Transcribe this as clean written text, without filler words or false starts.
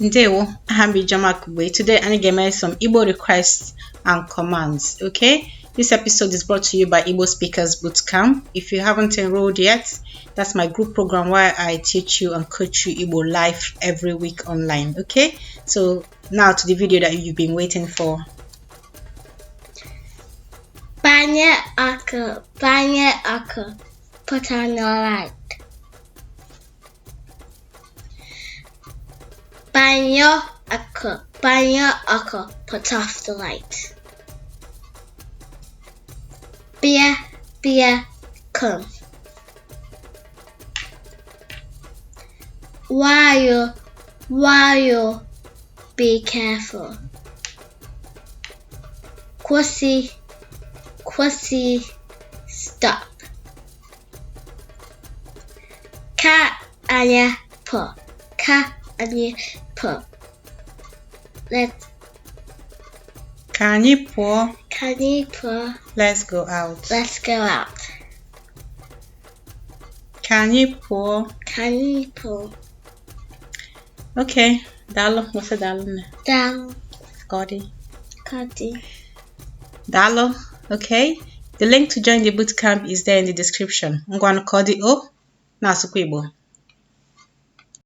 Ndewo, Hambi Jamakube. Today I'm gonna make some Igbo requests and commands. Okay, this episode is brought to you by Igbo Speakers Bootcamp. If you haven't enrolled yet, that's my group program where I teach you and coach you Igbo live every week online. Okay, so now to the video that you've been waiting for. Banya aka, put on your light. Banyo aka, put off the light. Beer, come. While, be careful. Kwasi, stop. Ka anya po. Can you pour? Let's go out. Can you pour? Okay, Dalo, what's a Dalo? Scotty. Dalo, okay. The link to join the bootcamp is there in the description. I'm going to call the O. Nasukwibo.